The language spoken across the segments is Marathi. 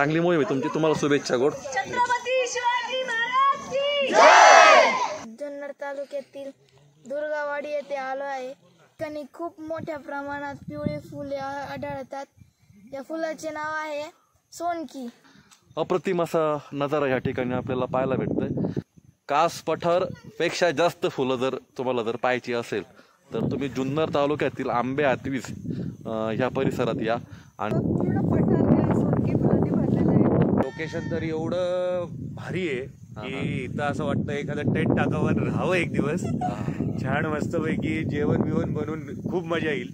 चांगली मोहीम आहे तुमची, तुम्हाला शुभेच्छा गोड। छत्रपती शिवाजी महाराज की जय। जुन्नर तालुक्यातील दुर्गावाडी येथे आलो आहे। ठिकाणी खूप मोठ्या प्रमाणात पिवळे फुले आढळतात। या फुलाचे नाव आहे सोनकी। अप्रतिम असा नजारा या ठिकाणी आपल्याला पाहायला भेटतोय। कास पठार पेक्षा जास्त फुलं जर तुम्हाला जर पाहायची असेल तर तुम्ही जुन्नर तालुक्यातील आंबे हातवीस ह्या परिसरात या। आणि लोकेशन तर एवढं भारी आहे की इथं असं वाटतं एखादं टेंट टाकावर राहावं एक दिवस, छान मस्तपैकी जेवण बिवण बनवून खूप मजा येईल।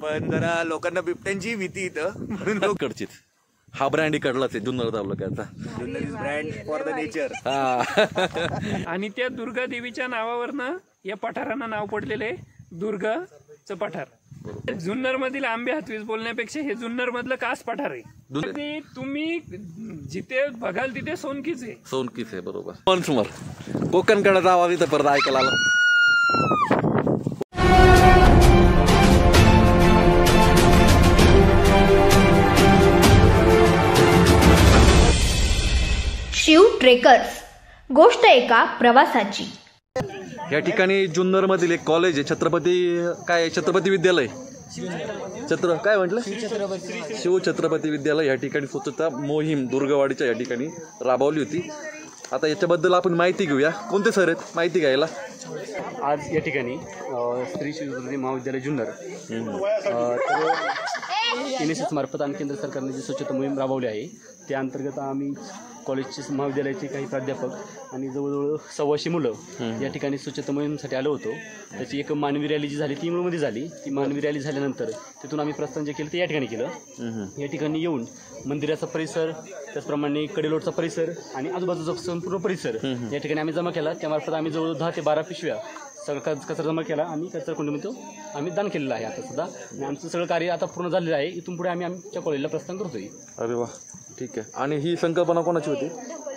पण जरा लोकांना बिबट्यांची भीती इथं म्हणून लोकडचीच हा ब्रँड इकडलाच आहे जुन्नर तालुक्याचा, Junnar is brand for the nature. आणि त्या दुर्गा देवीच्या नावावरनं या पठारांना नाव पडलेले दुर्गाचं पठार। जुन्नर मधील आंबे हातवीस बोलण्यापेक्षा हे जुन्नर मधलं कास पठार आहे। तुम्ही जिथे बघाल तिथे सोनकीच आहे, सोनकीच आहे बरोबर। पण समोर कोकणकडे आवाज इथं परत ऐकायला आला। शिव ट्रेकर्स, गोष्ट एका प्रवासाची। या ठिकाणी जुन्नर मधील एक कॉलेज आहे, छत्रपती विद्यालय, काय म्हटलं, शिव छत्रपती विद्यालय। या ठिकाणी स्वच्छता मोहीम दुर्गवाडीच्या या ठिकाणी राबवली होती। आता याच्याबद्दल आपण माहिती घेऊया। कोणते सर आहेत माहिती घ्यायला? आज या ठिकाणी श्री शिव छत्रपती महाविद्यालय जुन्नर NSS मार्फत आणि केंद्र सरकारने जी स्वच्छता मोहीम राबवली आहे त्या अंतर्गत आम्ही कॉलेजचे महाविद्यालयाचे काही प्राध्यापक आणि जवळजवळ 125 मुलं या ठिकाणी स्वच्छता मोहीमसाठी आलो होतो। त्याची एक मानवी रॅली जी झाली ती मुळमध्ये झाली। ती मानवी रॅली झाल्यानंतर तिथून आम्ही प्रस्थान जे केलं ते या ठिकाणी केलं। या ठिकाणी येऊन मंदिराचा परिसर, त्याचप्रमाणे कडेलोटचा परिसर आणि आजूबाजूचा संपूर्ण परिसर या ठिकाणी आम्ही जमा केला। त्यामार्फत आम्ही जवळ 10 ते 12 पिशव्या सगळा कचरा जमा केला आणि कचरा कुंडीमध्ये आम्ही दान केलेला आहे आता सुद्धा। आणि आमचं सगळं कार्य आता पूर्ण झालेलं आहे। इथून पुढे आम्ही आमच्या कॉलेजला प्रस्थान करतोय। अरे वा, ठीक आहे। आणि ही संकल्पना कोणाची होती?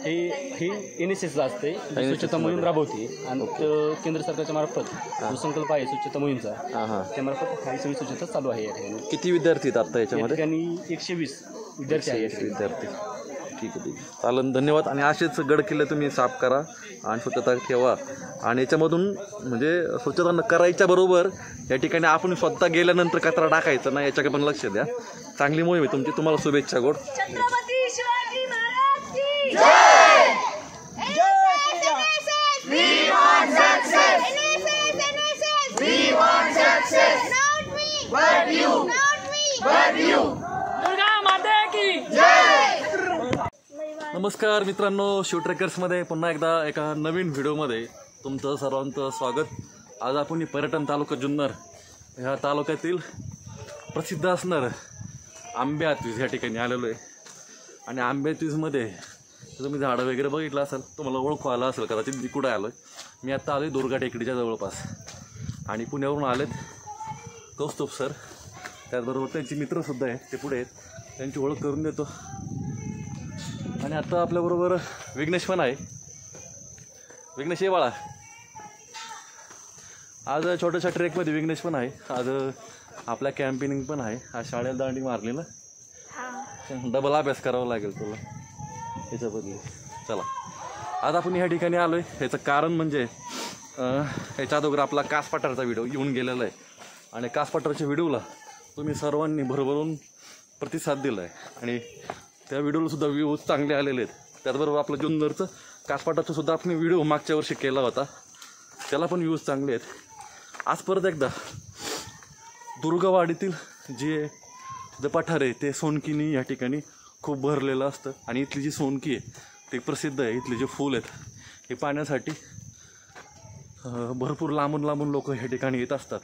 हे NSSला असते, स्वच्छता मोहीम राबवते आणि केंद्र सरकारच्या मार्फत जो संकल्प आहे स्वच्छता मोहीमचा त्यामार्फत ही सगळी स्वच्छता चालू आहे। या ठिकाणी किती विद्यार्थी आहेत आता याच्यामध्ये? या ठिकाणी 120 विद्यार्थी आहेत। विद्यार्थी, ठीक आहे, चालेल, धन्यवाद। आणि असेच गड किल्ले तुम्ही साफ करा आणि स्वच्छता ठेवा। आणि याच्यामधून म्हणजे स्वच्छता करायच्या बरोबर या ठिकाणी आपण स्वतः गेल्यानंतर कचरा टाकायचा ना, याच्याकडे पण लक्ष द्या। चांगली मोहीम आहे तुमची, तुम्हाला शुभेच्छा गोड। छत्रपती शिवाजी महाराज की जय। We want success. We want success. Not me, but you. Not me, but you. Durga माता की नमस्कार मित्रांनो, शिव ट्रेकर्समध्ये पुन्हा एकदा एका नवीन व्हिडिओमध्ये तुमचं सर्वांचं स्वागत। आज आपण पर्यटन तालुका जुन्नर ह्या तालुक्यातील प्रसिद्ध असणारं आंबे हातवीस या ठिकाणी आलेलो आहे। आणि आंबे हातवीसमध्ये तुम्ही झाडं वगैरे बघितलं असेल, तुम्हाला ओळखू आलं असेल कदाचित मी कुठं आलो आहे। मी आत्ता आलो आहे दुर्गा टेकडीच्या जवळपास आणि पुण्यावरून आलेत कौस्तुभ सर, त्याचबरोबर त्यांचे मित्रसुद्धा आहेत, ते पुढे आहेत, त्यांची ओळख करून देतो। आणि आता आपल्याबरोबर विघ्नेश पण आहे। विघ्नेश ये बाळा, आज छोट्याशा ट्रेकमध्ये विघ्नेश पण आहे। आज आपल्या कॅम्पेनिंग पण आहे, आज शाळेला दांडी मारली ना, डबल अभ्यास करावा लागेल तुला याच्याबद्दल। चला, आज आपण ह्या ठिकाणी आलो आहे, ह्याचं कारण म्हणजे ह्याच्या अगोदर आपला कास पठारचा व्हिडिओ येऊन गेलेला आहे आणि कास पठारच्या व्हिडिओला तुम्ही सर्वांनी भरभरून प्रतिसाद दिला आहे आणि त्या व्हिडिओला सुद्धा व्ह्यूज चांगले आलेले आहेत। त्याचबरोबर आपलं जुन्नरचं कास पठारचा सुद्धा आपण व्हिडिओ मागच्या वर्षी केला होता, त्याला पण व्ह्यूज चांगले आहेत। आज परत एकदा दुर्गवाडीतील जे पठार आहे ते सोनकीनी या ठिकाणी खूप भरलेलं असतं आणि इथली जी सोनकी आहे ते प्रसिद्ध आहे। इथले जे फूल आहेत हे पाहण्यासाठी भरपूर लांबून लांबून लोक ह्या ठिकाणी येत असतात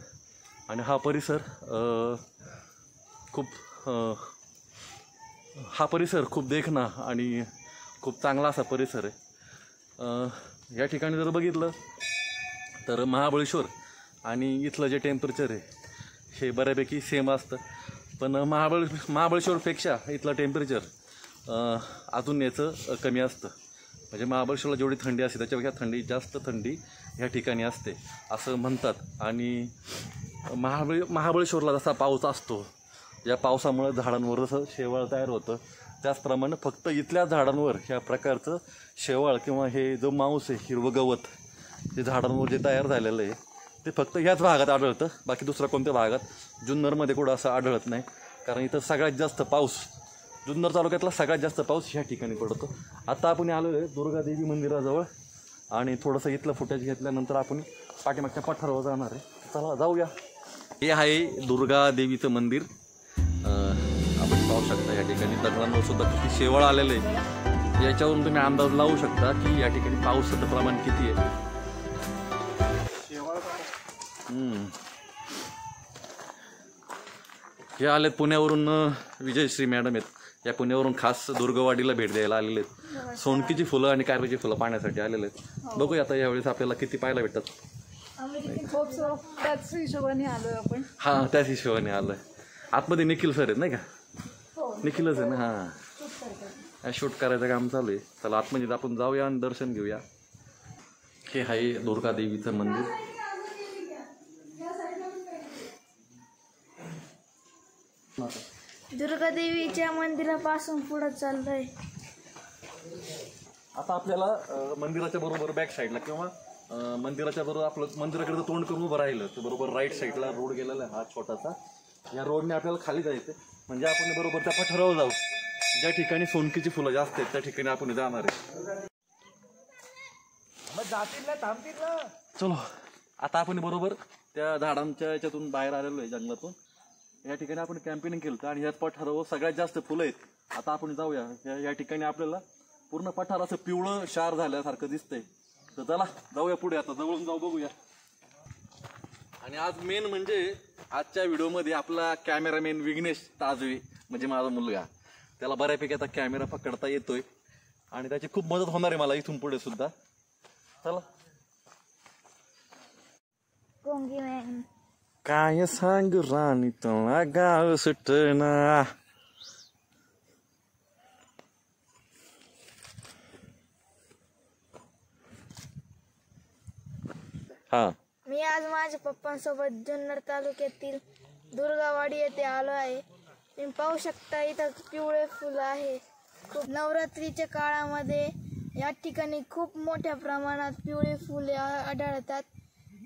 आणि हा परिसर खूप देखणा आणि खूप चांगला असा परिसर आहे। या ठिकाणी जर बघितलं तर महाबळेश्वर आणि इथलं जे टेम्परेचर आहे हे बऱ्यापैकी सेम असतं, पण महाबळेश्वरपेक्षा इथलं टेम्परेचर अजून याचं कमी असतं। म्हणजे महाबळेश्वरला जेवढी थंडी असते त्याच्यापेक्षा जास्त थंडी ह्या ठिकाणी असते असं म्हणतात। आणि महाबळेश्वरला जसा पाऊस असतो, या पावसामुळे झाडांवर जसं शेवाळ तयार होतं त्याचप्रमाणे फक्त इथल्या झाडांवर ह्या प्रकारचं शेवाळ किंवा हे जो मांस आहे, हिरवं गवत जे झाडांवर जे तयार झालेलं आहे ते फक्त ह्याच भागात आढळतं. बाकी दुसऱ्या कोणत्या भागात जुन्नरमध्ये कुठं असं आढळत नाही. कारण इथं सगळ्यात जास्त पाऊस, जुन्नर तालुक्यातला सगळ्यात जास्त पाऊस ह्या ठिकाणी पडतो. आता आपण आलो आहे दुर्गादेवी मंदिराजवळ आणि थोडंसं इथलं फुटेज घेतल्यानंतर आपण पाठीमागच्या पठारावर जाणार आहे. चला जाऊया. हे आहे दुर्गादेवीचं मंदिर. आपण पाहू शकता या ठिकाणी दगडांवर सुद्धा किती शेवाळ आलेलं आहे. याच्यावरून तुम्ही अंदाज लावू शकता की या ठिकाणी पावसाचं प्रमाण किती आहे. हे आलेत पुण्यावरून विजयश्री मॅडम आहेत. या पुण्यावरून खास दुर्गवाडीला भेट द्यायला आलेले आहेत. सोनकीची फुलं आणि कारवीची फुलं पाहण्यासाठी आलेले आहेत. बघूया आता यावेळेस आपल्याला किती पाहायला भेटतात. त्याच हिशोबाने आलोय आपण. हां, त्याच हिशोबाने आलोय. आतमध्ये निखिल सर आहेत नाही का? निखिलच आहे ना? हां, शूट करायचं काम चालू आहे. चला आतमध्ये आपण जाऊया आणि दर्शन घेऊया. हे आहे दुर्गादेवीचं मंदिर. दुर्गादेवीच्या मंदिरापासून पुढे चाललोय. आता आपल्याला मंदिराच्या बरोबर बॅक साईडला किंवा मंदिराच्या बरोबर आपलं मंदिराकडे तोंड करून उभं राहिलं तर बरोबर राईट साईडला रोड गेलेला आहे हा छोटासा. या रोडने आपल्याला खाली जायचं म्हणजे आपण बरोबर त्या पठारावर जाऊ. ज्या ठिकाणी सोनकीची फुलं जास्त आहेत त्या ठिकाणी आपण जाणार आहे. चलो आता आपण बरोबर त्या झाडांच्या याच्यातून बाहेर आलेलो आहे जंगलातून. या ठिकाणी आपण कॅम्पेनिंग केलं आणि ह्याच पठारावर सगळ्यात जास्त फुलं आहेत. आता आपण जाऊया. या ठिकाणी आपल्याला पूर्ण पठार असं पिवळं शार झाल्यासारखं दिसतंय. तर चला जाऊया पुढे. आता जवळून जाऊ बघूया. आणि आज मेन म्हणजे आजच्या व्हिडिओमध्ये आपला कॅमेरामॅन विघ्नेश ताजवे म्हणजे माझा मुलगा, त्याला बऱ्यापैकी आता कॅमेरा पकडता येतोय आणि त्याची खूप मदत होणार आहे मला इथून पुढे सुद्धा. चला. काय सांग राणी तुला गाव सुटना. हा, मी आज माझ्या पप्पांसोबत जुन्नर तालुक्यातील दुर्गावाडी येथे आलो आहे. तुम्ही पाहू शकता इथं पिवळे फुलं आहे. खूप नवरात्रीच्या काळामध्ये या ठिकाणी खूप मोठ्या प्रमाणात पिवळे फुले आढळतात.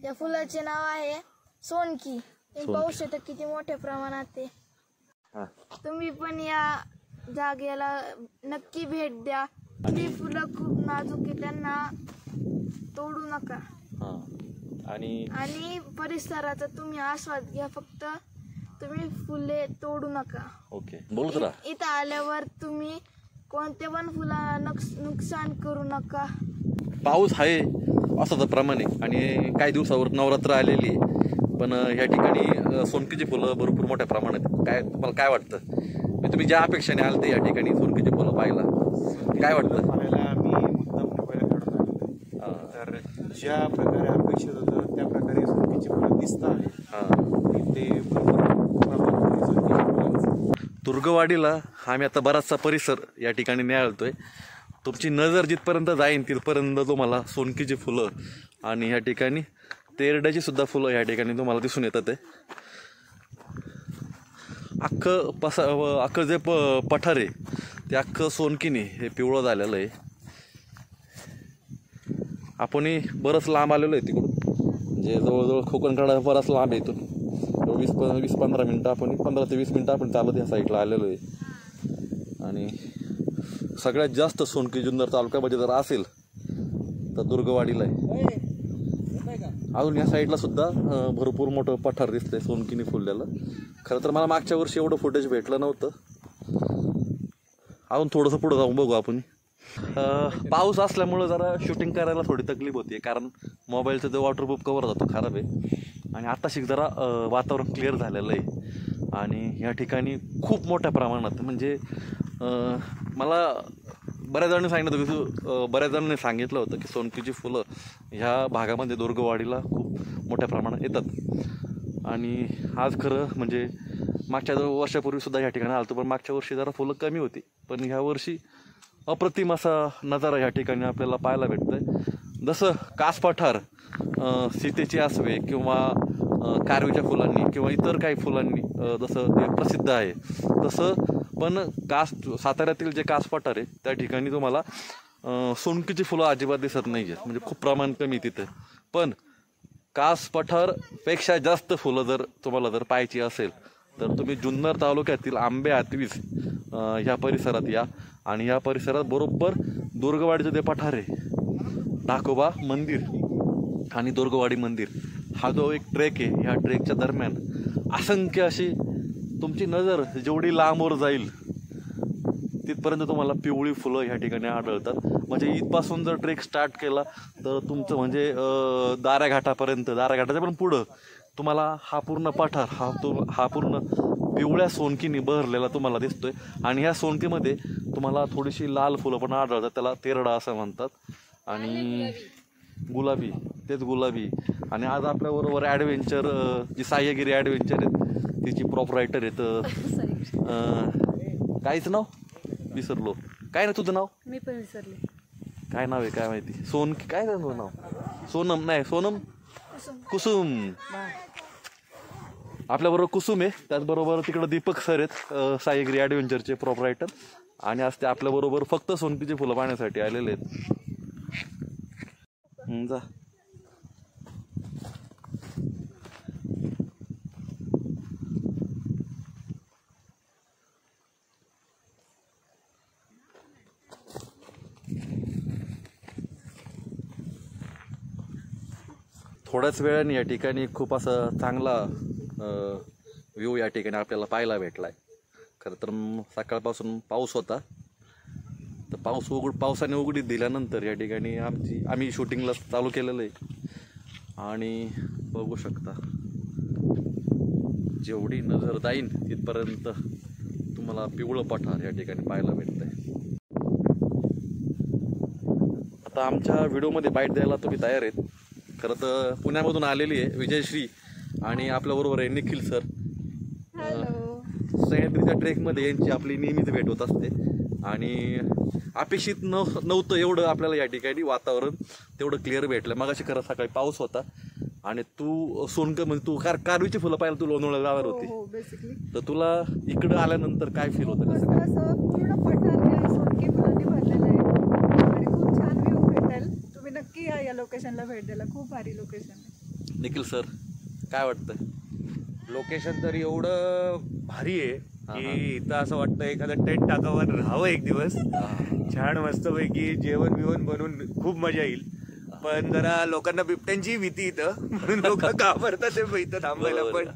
या फुलाचे नाव आहे सोनकी. तुम्ही पाहू शकता किती मोठ्या प्रमाणात ते. तुम्ही पण या जागेला नक्की भेट द्या. ती फुलं खूप नाजूक आहे, त्यांना तोडू नका. आणि परिसराचा तुम्ही आस्वाद घ्या. फक्त तुम्ही फुले तोडू नका. ओके, बोल जरा. इथं आल्यावर तुम्ही कोणत्या पण फुलाला नुकसान करू नका. पाऊस आहे असं प्रमाणे आणि काही दिवसावर नवरात्र आलेली आहे. पण या ठिकाणी सोनकीची फुलं भरपूर मोठ्या प्रमाणात. काय तुम्हाला काय वाटतं? तुम्ही ज्या अपेक्षेने आलते या ठिकाणी सोनकीची फुलं पाहायला, काय वाटतं? मी मुद्दाम पहिला काढत आहे. तर ज्या प्रकारे अपेक्षित होतं त्या प्रकारे सोनकीची फुलं दिसत आहे. ते दुर्गवाडीला आम्ही आता बराचसा परिसर या ठिकाणी न्याळतोय. तुमची नजर जिथपर्यंत जाईन तिथपर्यंत तुम्हाला सोनकीची फुलं आणि या ठिकाणी तेरड्याची सुद्धा फुलं या ठिकाणी तुम्हाला दिसून येतात. अख्खं जे पठार आहे ते अख्खं सोनकीने हे पिवळं झालेलं आहे. आपणही बरंच लांब आलेलो आहे तिकडून, म्हणजे जवळजवळ कोकणकडा बराच लांब आहे इथून. 20-15 मिनटं आपण 15 ते 20 मिनटं आपण चालत या साईडला आलेलो आहे. आणि सगळ्यात जास्त सोनकी जुन्नर तालुक्यामध्ये जर असेल तर दुर्गवाडीला आहे. अजून या साईडला सुद्धा भरपूर मोठं पठार दिसतंय सोनकीने फुललेलं. खरं तर मला मागच्या वर्षी एवढं फुटेज भेटलं नव्हतं. अजून थोडंसं पुढं जाऊन बघू आपण. पाऊस असल्यामुळं जरा शूटिंग करायला थोडी तकलीफ होती, कारण मोबाईलचं जो वॉटरप्रूफ कवर जातो खराब आहे. आणि आत्ताशी जरा वातावरण क्लिअर झालेलं आहे. आणि या ठिकाणी खूप मोठ्या प्रमाणात म्हणजे मला बऱ्याच जणांनी सांगितलं होतं की सोनकीची फुलं ह्या भागामध्ये दुर्गवाडीला खूप मोठ्या प्रमाणात येतात. आणि आज खरं म्हणजे मागच्या वर्षापूर्वीसुद्धा या ठिकाणी आलतो, पण मागच्या वर्षी जरा फुलं कमी होती. पण ह्या वर्षी अप्रतिम असा नजारा या ठिकाणी आपल्याला पाहायला भेटतोय. जसं कास पठार सीतेची आसवे किंवा कारवीच्या फुलांनी किंवा इतर काही फुलांनी जसं ते प्रसिद्ध आहे तसं पण साताऱ्यातील जे कास पठार आहे त्या ठिकाणी तुम्हाला सोनकीची फुलं अजिबात दिसत नाही आहेत, म्हणजे खूप प्रमाण कमी तिथे. पण कास पठारपेक्षा जास्त फुलं जर तुम्हाला जर पाहायची असेल तर तुम्ही जुन्नर तालुक्यातील आंबे हातवीज ह्या परिसरात या. आणि ह्या परिसरात बरोबर दुर्गवाडीचं जे पठार आहे, ढाकोबा मंदिर आणि दुर्गवाडी मंदिर, हा जो एक ट्रेक आहे, ह्या ट्रेकच्या दरम्यान असंख्य अशी तुमची नजर जेवढी लांबवर जाईल तिथपर्यंत तुम्हाला पिवळी फुलं ह्या ठिकाणी आढळतात. म्हणजे इथपासून जर ट्रेक स्टार्ट केला तर तुमचं म्हणजे दाराघाटाच्या पण पुढं तुम्हाला हा पूर्ण पठार हा पूर्ण पिवळ्या सोनकीने बहरलेला तुम्हाला दिसतोय. आणि ह्या सोनकीमध्ये तुम्हाला थोडीशी लाल फुलं पण आढळतात, त्याला तेरडा असं म्हणतात. आणि गुलाबी, तेच गुलाबी. आणि आज आपल्याबरोबर ॲडव्हेंचर जी साह्यगिरी ॲडव्हेंचर आहेत तिची प्रोपरायटर आहेत, काहीच नाव विसरलो, काय ना तुझं नाव? मी पण विसरले. काय नाव आहे काय माहिती, काय तुझं नाव? सोनम कुसुम. आपल्याबरोबर कुसुम आहे, त्याचबरोबर तिकडं दीपक सर आहेत, साह्यगिरी ॲडव्हेंचरचे प्रोपरायटर. आणि आज ते आपल्याबरोबर फक्त सोनकीची फुलं पाहण्यासाठी आलेले आहेत. जा. थोड्याच वेळाने या ठिकाणी खूप असा चांगला व्ह्यू या ठिकाणी आपल्याला पाहायला भेटला आहे. खरं तर सकाळपासून पाऊस होता, तर पावसाने उघडीत दिल्यानंतर या ठिकाणी आम्ही शूटिंगला चालू केलेलं आहे. आणि बघू शकता जेवढी नजर जाईन तिथपर्यंत तुम्हाला पिवळं पठार या ठिकाणी पाहायला भेटतंय. आता आमच्या व्हिडिओमध्ये बाईट द्यायला तुम्ही तयार आहेत. खरं तर पुण्यामधून आलेली आहे विजयश्री आणि आपल्याबरोबर आहे निखिल सर. सह्याद्रीच्या ट्रेकमध्ये यांची आपली नेहमीच भेट होत असते. आणि अपेक्षित नव्हतं एवढं आपल्याला या ठिकाणी वातावरण तेवढं क्लिअर भेटलं. मगाशी खरं सकाळी पाऊस होता आणि तू म्हणजे तू कारवीची फुलं पाहायला तू लोणावळ्याला जाणार होती, तर तुला इकडं आल्यानंतर काय फील होतं? असं पूर्ण पठार सोनकी फुलांनी भरलेलं आहे आणि खूप छान व्ह्यू भेटेल. तुम्ही नक्की या लोकेशनला भेट द्यायला, खूप भारी लोकेशन आहे. निखिल सर काय वाटतं? लोकेशन तर एवढं भारी आहे की इथं असं वाटतं एखादं टेंट टाकावं, राहावं एक दिवस, छान मस्तपैकी जेवण बिवण बनवून खूप मजा येईल. पण जरा लोकांना बिबट्यांची भीती इथं, म्हणून लोक घाबरतात ते इथं थांबायला पण.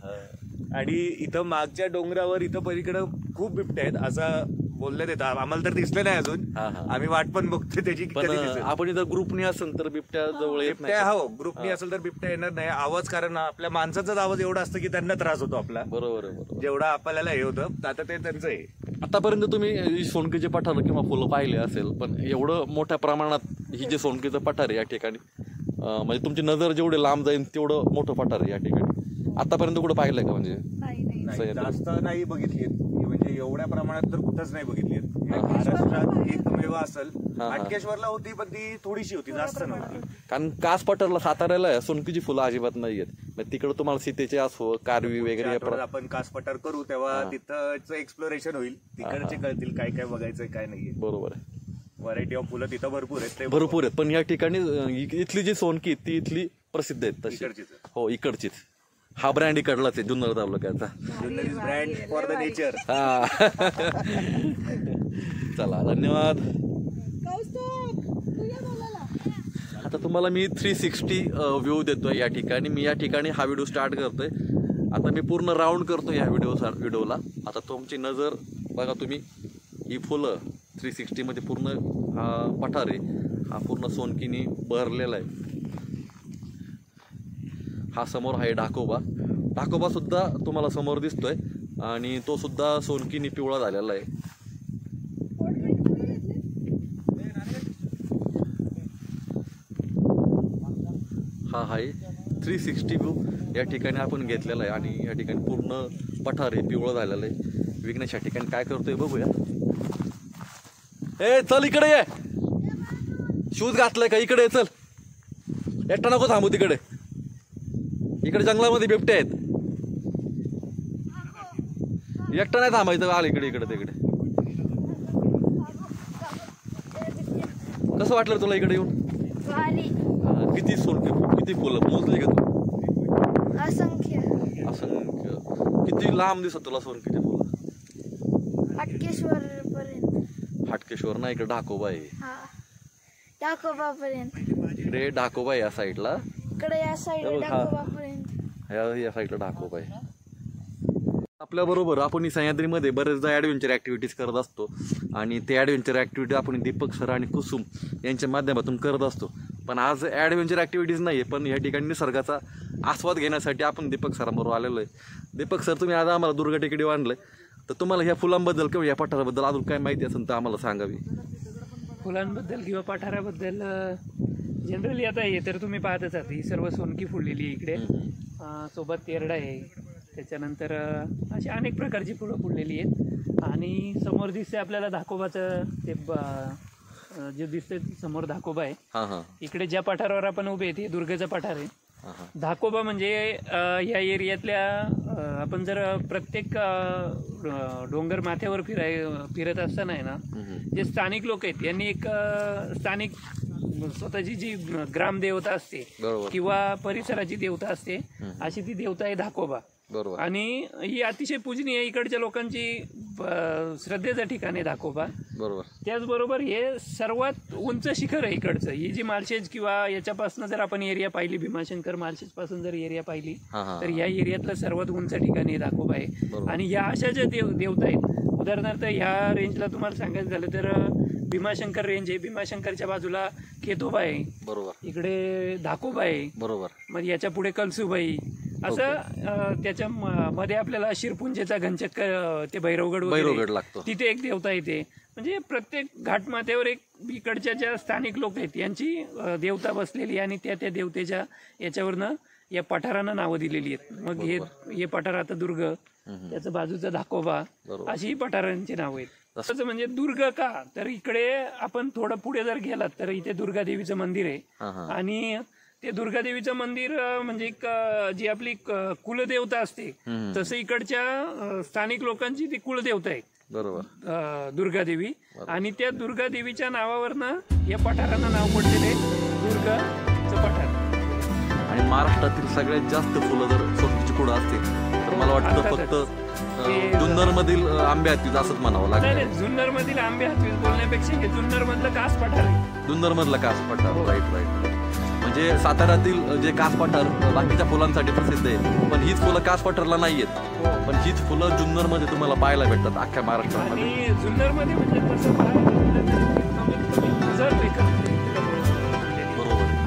आणि इथं मागच्या डोंगरावर इथं पलीकडं खूप बिबट्या आहेत असं बोलण्यात येतं. आम्हाला तर दिसलं नाही अजून, आम्ही वाट पण बघतोय त्याची. आपण इथं ग्रुपनी असेल तर बिबट्या जवळ येत नाही. हो, ग्रुपनी असेल तर बिबट्या येणार नाही. आवाज, कारण आपल्या माणसाचाच आवाज एवढा असतो की त्यांना त्रास होतो आपला, बरोबर जेवढा आपल्याला हे होतं. आता ते त्यांचं आहे. आतापर्यंत तुम्ही सोनकीचे पठार किंवा फुलं पाहिले असेल, पण एवढं मोठ्या प्रमाणात ही जे सोनकीचं पठार आहे या ठिकाणी, म्हणजे तुमची नजर जेवढे लांब जाईल तेवढं मोठं पठार आहे या ठिकाणी. आतापर्यंत कुठं पाहिलंय का? म्हणजे जास्त नाही बघितली, म्हणजे एवढ्या प्रमाणात तर कुठंच नाही बघितली. महाराष्ट्रात एकमेव असेल. अटकेश्वरला होती पण ती थोडीशी होती, जास्त नव्हती. कारण कास पठारला साताऱ्याला सोनकीची फुलं अजिबात नाही आहेत. तिकडं तुम्हाला सीतेचे असो, कारवी वगैरे आपण कास पठार करू तेव्हा तिथं एक्सप्लोरेशन होईल, तिकडचे कळतील काय काय बघायचंय काय नाहीये. बरोबर आहे. व्हरायटी ऑफ फुलं तिथं भरपूर आहेत, भरपूर आहेत. पण या ठिकाणी इथली जी सोनकी ती इथली प्रसिद्ध आहेत तशी. हो, इकडचीच. हा ब्रँड इकडलाच आहे जुन्नर तालुक्याचा, ब्रँड फॉर द नेचर. चला, धन्यवाद. आता तुम्हाला मी 360 व्ह्यू देतोय या ठिकाणी. मी या ठिकाणी हा व्हिडिओ स्टार्ट करतोय. आता मी पूर्ण राऊंड करतो या व्हिडिओला. आता तुमची नजर बघा, तुम्ही ही फुलं 360 मध्ये पूर्ण हा पठार आहे, हा पूर्ण सोनकीनी बहरलेला आहे. हा समोर आहे ढाकोबा सुद्धा तुम्हाला समोर दिसतोय आणि तो सुद्धा सोनकीनी पिवळा झालेला आहे. हा आहे 360 व्ह्यू या ठिकाणी आपण घेतलेला आहे. आणि या ठिकाणी पूर्ण पठार हे पिवळं झालेलं आहे. विघ्नेश या ठिकाणी काय करतोय बघूया. ए चल इकडे ये, शूज घातलाय का? इकडे चल, एकटा नको थांबू तिकडे. इकडे जंगलामध्ये बिबटे आहेत. एकटा नाही थांबायचं आल इकडे इकडे तिकडे. कसं वाटलं तुला इकडे येऊन? भारी. किती किती फुलं मोजली का तू? असंख्य. असंख्य. किती लांब दिसत तुला सोनकीचे फुलं? हाटकेश्वर पर्यंत. हाटकेश्वर ना इकडे ढाकोबा आहे. हा ढाकोबा पर्यंत. इकडे ढाकोबा आहे या साईडला. इकडे या साईड ढाकोबा पर्यंत. या साईडला ढाकोबा आहे. आपल्या बरोबर आपण सह्याद्रीमध्ये बरेचदा ॲडव्हेंचर ॲक्टिव्हिटीज करत असतो आणि ते ॲडव्हेंचर ॲक्टिव्हिटी आपण दीपक सर आणि कुसुम यांच्या माध्यमातून करत असतो. पण आज ॲडव्हेंचर ॲक्टिव्हिटीज नाही आहे, पण या ठिकाणी निसर्गाचा आस्वाद घेण्यासाठी आपण दीपक सरांबरोबर आलेलो आहे. दीपक सर, तुम्ही आज आम्हाला दुर्गा टेकडी आणलं तर तुम्हाला ह्या फुलांबद्दल किंवा या पठाराबद्दल अजून काय माहिती असेल तर आम्हाला सांगावी. फुलांबद्दल किंवा पठाराबद्दल जनरली आता हे तर तुम्ही पाहतच आहात, ही सर्व सोनकी फुललेली आहे इकडे. सोबत तेरडा आहे, त्याच्यानंतर अशी अनेक प्रकारची फुलं फुललेली आहेत. आणि समोर दिसते आपल्याला धाकोबाचं ते जे दिसते समोर धाकोबा आहे. इकडे ज्या पठारावर आपण उभे आहे ते दुर्गेचं पठार आहे. धाकोबा म्हणजे या एरियातल्या आपण जर प्रत्येक डोंगर माथ्यावर फिरत असताना आहे ना, जे स्थानिक लोक आहेत यांनी एक स्थानिक स्वतःची जी ग्रामदेवता असते किंवा परिसराची देवता असते, अशी ती देवता आहे धाकोबा. आणि ही अतिशय पूजनीय इकडच्या लोकांची श्रद्धेचं ठिकाण आहे धाकोबा. त्याचबरोबर हे सर्वात उंच शिखर आहे इकडचं. ही जी माळशेज किंवा याच्यापासून जर आपण एरिया पाहिली, भीमाशंकर माळशेज पासून जर एरिया पाहिली तर या एरियातलं सर्वात उंच ठिकाण हे धाकोबा आहे. आणि ह्या अशा ज्या देवता आहेत, उदाहरणार्थ ह्या रेंजला तुम्हाला सांगायचं झालं तर भीमाशंकर रेंज आहे, भीमाशंकरच्या बाजूला केतोबा आहे, इकडे धाकोबा आहे, मग याच्या पुढे कलसुबाई, असं त्याच्या मध्ये आपल्याला शिरपुंजेचा घनचक्क ते भैरवगड लागतो, तिथे एक देवता येते. म्हणजे प्रत्येक घाटमाथ्यावर एक इकडच्या ज्या स्थानिक लोक आहेत यांची देवता बसलेली आणि त्या देवतेच्या याच्यावरनं या पठारांना नावं दिलेली आहेत. मग हे पठार आता दुर्ग, त्याचं बाजूचा धाकोबा, अशी ही पठारांची नावं आहेत. तसंच म्हणजे दुर्ग का, तर इकडे आपण थोडं पुढे जर गेलात तर इथे दुर्गादेवीचं मंदिर आहे. आणि ते दुर्गादेवीचं मंदिर म्हणजे एक जी आपली कुलदेवता असते तसं इकडच्या स्थानिक लोकांची ती कुलदेवता आहे दुर्गादेवी. आणि त्या दुर्गादेवीच्या नावावरनं या पठारांना नाव पडलेले दुर्गाचं पठार. आणि महाराष्ट्रातील सगळ्यात जास्त फुलं जर सोनकीची कुडं असतील तर मला वाटतं फक्त जुन्नर मधील आंबे हातवीज असंच म्हणावं लागेल. जुन्नर मधील आंबे हातवीज बोलण्यापेक्षा हे जुन्नर मधलं कास पठार आहे. जुन्नर मधलं कास पठार, राईट. म्हणजे साताऱ्यातील जे कास पठार बाकीच्या फुलांसाठी प्रसिद्ध आहे, पण हीच फुलं कास पठारला नाही आहेत. पण हीच फुलं जुन्नर मध्ये तुम्हाला पाहायला भेटतात अख्ख्या महाराष्ट्रामध्ये. आणि जुन्नर मध्ये म्हणजे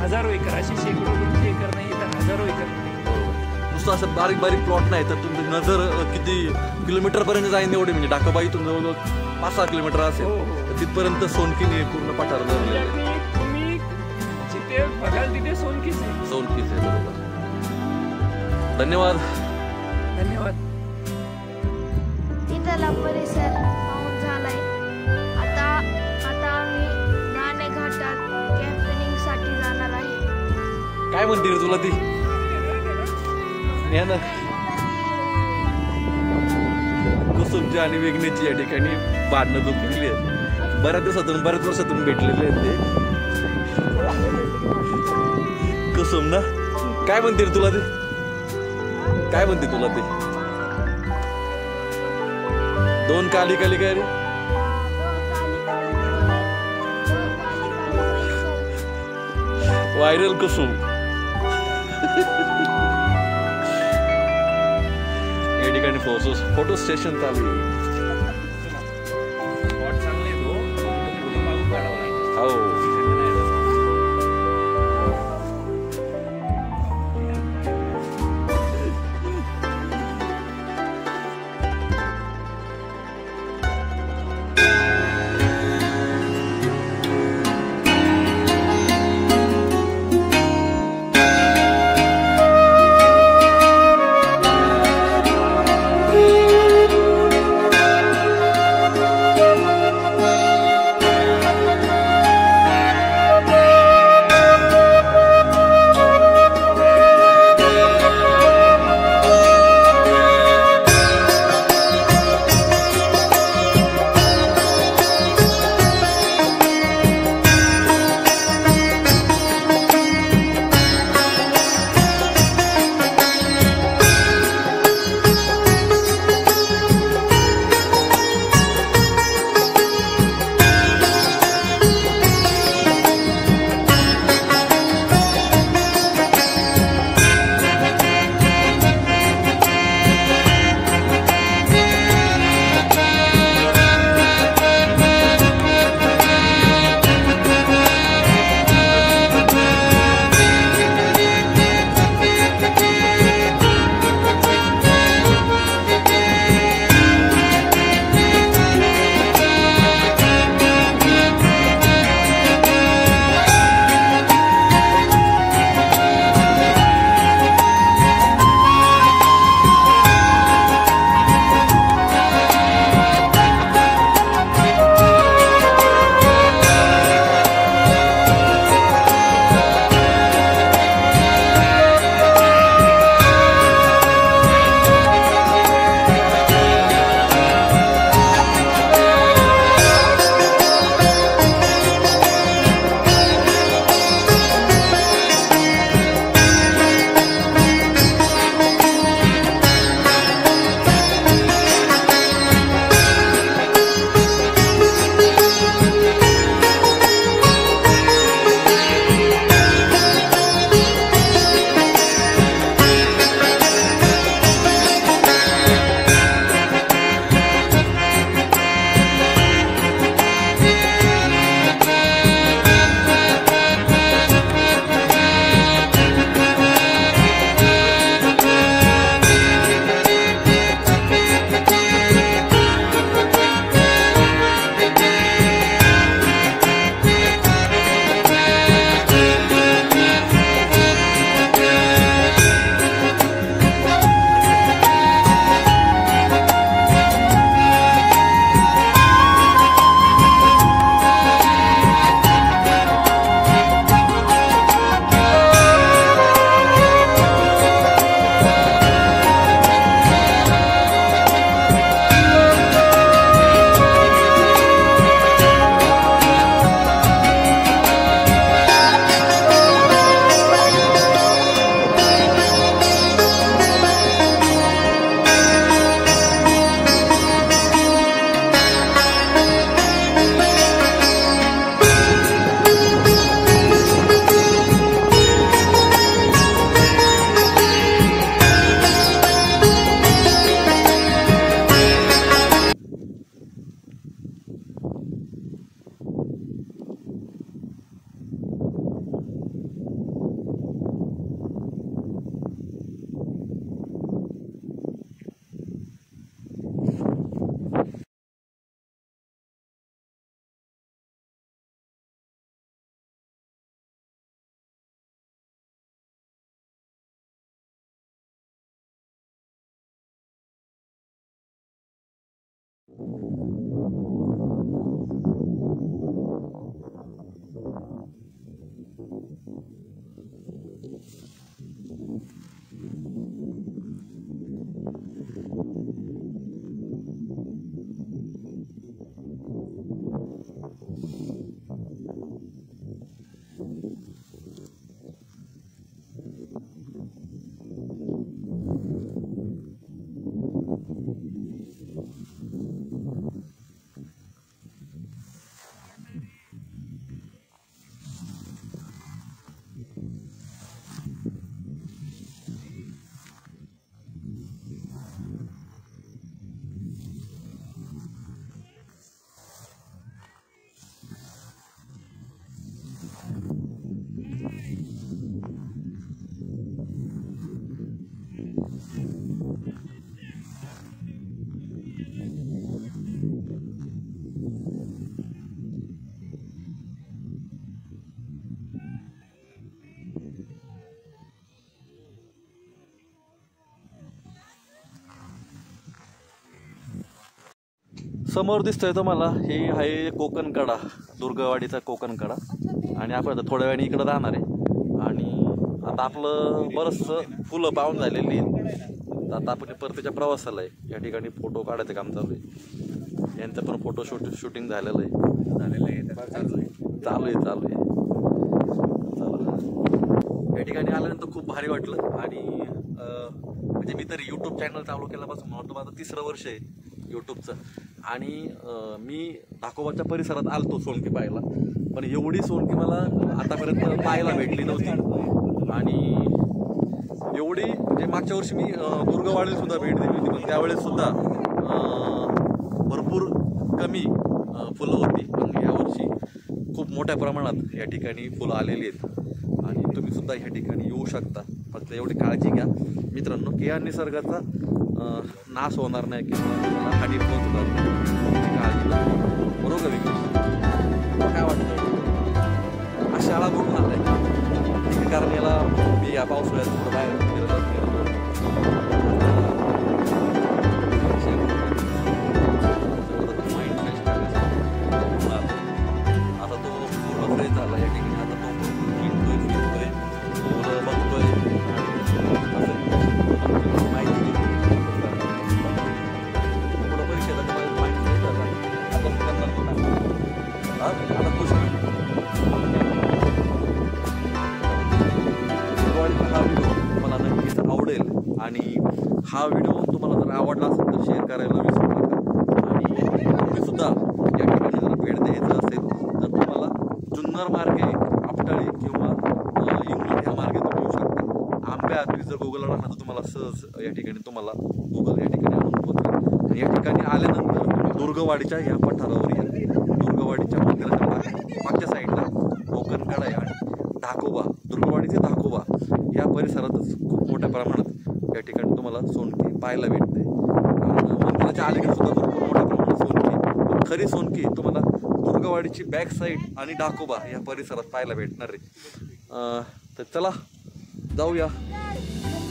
हजारो एकर, अशी शेकडो एकर नाही तर हजारो एकर. नुसतं असं बारीक बारीक प्लॉट नाही तर तुमची नजर किती किलोमीटर पर्यंत जाईन एवढे. म्हणजे ढाकोबा इथून जवळजवळ 5-6 किलोमीटर असेल, तिथपर्यंत सोनकीने पूर्ण पठार भरलेलं आहे. बघाल तिथे सोनकीच आहे. बरोबर. धन्यवाद. इथला परिसर पाहून झालाय. आता आम्ही नाणे घाटात कॅम्पेनिंग साठी जाणार आहे. काय म्हणते रे तुला ती? कुसुमची आणि वेगण्याची या ठिकाणी भांडणं दुखलेली आहेत. बऱ्याच दिवसातून बऱ्याच वर्षातून भेटलेले आहेत ते. कुसुम ना, काय म्हणते तुला ते? काय म्हणते तुला ते? दोन काली काली काय रे? व्हायरल कुसुम. या ठिकाणी फोटो स्टेशन चालू आहे. हो. समोर दिसतोय तुम्हाला हे आहे कोकण कडा, दुर्गवाडीचा कोकण कडा. आणि आपण आता थोड्या वेळाने इकडं राहणार आहे. आणि आता आपलं बरंचसं फुलं पाहून झालेली आहेत. आता आपण परतीच्या प्रवासाला आहे. या ठिकाणी फोटो काढायचं काम चालू आहे. यांचं पण फोटो शूटिंग झालेलं आहे. चालू आहे चला, या ठिकाणी आल्यानंतर खूप भारी वाटलं. आणि म्हणजे मी तरी यूट्यूब चॅनल चालू केल्यापासून म्हणतो माझं 3रं वर्ष आहे यूट्यूबचं. आणि मी धाकोबाच्या परिसरात आलतो सोनकी पाहायला, पण एवढी सोनकी मला आतापर्यंत पाहायला भेटली नव्हती. आणि एवढी म्हणजे मागच्या वर्षी मी दुर्गवाडीला सुद्धा भेट दिली होती, पण त्यावेळेस सुद्धा भरपूर कमी फुलं होती. पण यावर्षी खूप मोठ्या प्रमाणात या ठिकाणी फुलं आलेली आहेत. आणि तुम्ही सुद्धा ह्या ठिकाणी येऊ शकता. फक्त एवढी काळजी घ्या मित्रांनो की या निसर्गाचा नाश होणार नाही किंवा हानी पोहोचणार नाही. काळजी घ्या. बरोबर विकास काय वाटतं? हा शाळा बघून आलाय ठीक आहे, कारण याला मी या पावसाळ्यात थोडं बाहेर फिरत माइंड फ्रेश करायचं. आता तो पूर्ण फ्रेश झाला या ठिकाणी. आता तो फिरतोय मुलं बघतोय माहिती थोडं परीक्षेचा माइंड फ्रेश झाला. आता करणार आता खुश हा व्हिडिओ तुम्हाला नक्कीच आवडेल. आणि हा व्हिडिओ तुम्हाला जर आवडला असेल तर शेअर करायला विसरू नका. आणि तुम्ही सुद्धा या ठिकाणी जर भेट द्यायचं असेल तर तुम्हाला जुन्नर मार्गे आपटाळी किंवा इंग्लंड या मार्गे तुम्ही येऊ शकता. आंब्या तुम्ही जर गुगलला टाकला तर तुम्हाला सहज या ठिकाणी तुम्हाला गुगल या ठिकाणी आणून पोहोचेल. आणि या ठिकाणी आल्यानंतर तुम्ही दुर्गवाडीच्या ह्या पठारावर या. दुर्गवाडीच्या मंदिराच्या मागच्या साईडला कोकण कडा आहे. आणि धाकोबा, दुर्गवाडीचे धाकोबा या परिसरातच खूप मोठ्या प्रमाणात या ठिकाणी तुम्हाला सोनकी पाहायला भेटते. मंदिराच्या अलीकडे सुद्धा भरपूर मोठ्या प्रमाणात सोनकी, खरी सोनकी तुम्हाला दुर्गवाडीची बॅक साईड आणि डाकोबा या परिसरात पाहायला भेटणार आहे. तर चला जाऊया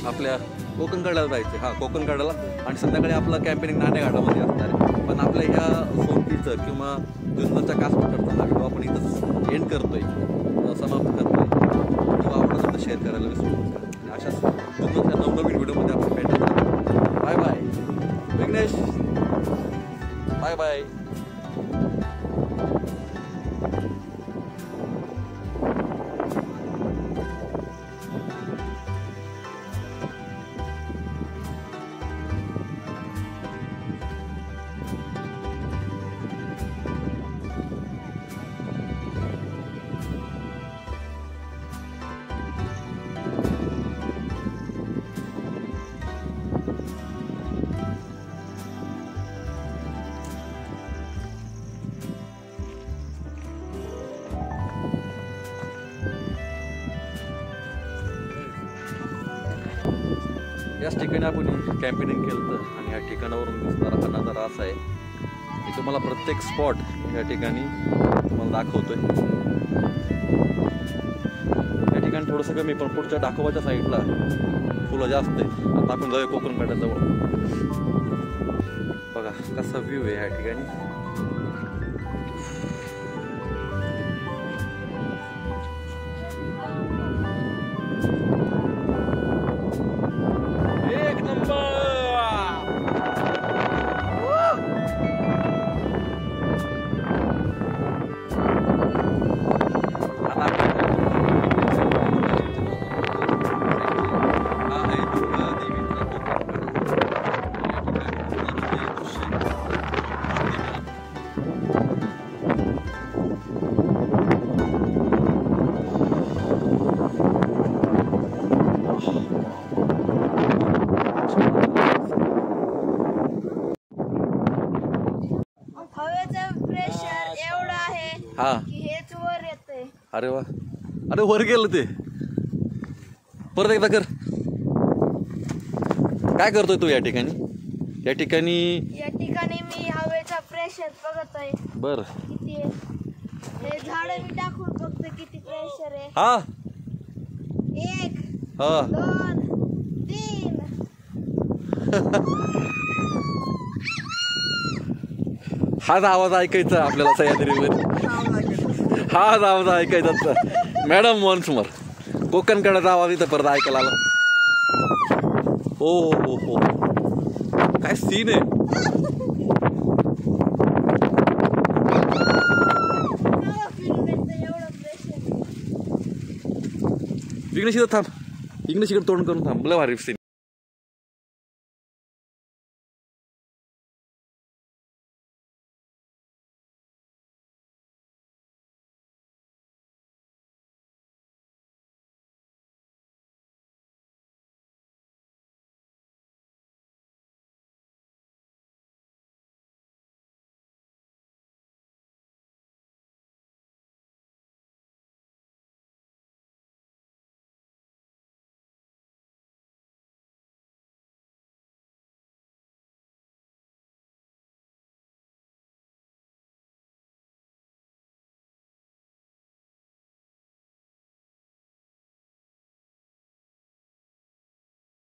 आपल्या कोकण कड्याला जायचं. हां, कोकण कड्याला. आणि संध्याकाळी आपलं कॅम्पेनिंग नाणेघाटामध्ये असणार आहे. पण आपल्या ह्या सोनकीचं किंवा जुन्नरच्या कासपठारचा हा व्हिडिओ आपण इथंच एंड करतोय, समाप्त करतोय. तो आवडला तर शेअर करायला विसरू नका. आणि अशाच जुन्नरच्या नवनवीन व्हिडिओमध्ये आपण भेटत राहू. Bye bye Vighnesh, bye bye. याच ठिकाणी आपण कॅम्पेनिंग केलं होतं. आणि या ठिकाणावरून दिसणारा हा नजारा असा आहे. मी तुम्हाला प्रत्येक स्पॉट या ठिकाणी तुम्हाला दाखवतोय. या ठिकाणी थोडंसं कमी, पण पुढच्या डाकोबाच्या साईडला फुलं जास्त आहे. आता आपण जाऊया कोकण कड्याजवळ. बघा कसा व्ह्यू आहे ह्या ठिकाणी. एक नंबर. हवेचं प्रेशर एवढं आहे हा. की हेच वर येतंय. अरे वा. अरे वर गेलं ते. परत एकदा कर. काय करतोय तू या ठिकाणी? या ठिकाणी मी हवेचा प्रेशर बघत आहे बर. किती आहे. हे झाड मी टाकून बघतो किती प्रेशर आहे. हा 1 हा 2 3. हाच आवाज ऐकायचा आपल्याला सह्याद्रीवर. हाच आवाज ऐकायचा. Madam once more. कोकणकडाचा आवाज इथं परत ऐकायला आला. हो हो हो काय सीन आहे. विघ्नेश इथं थांब. विघ्नेश इकडे तोंड करून थांब. लय भारी सीन.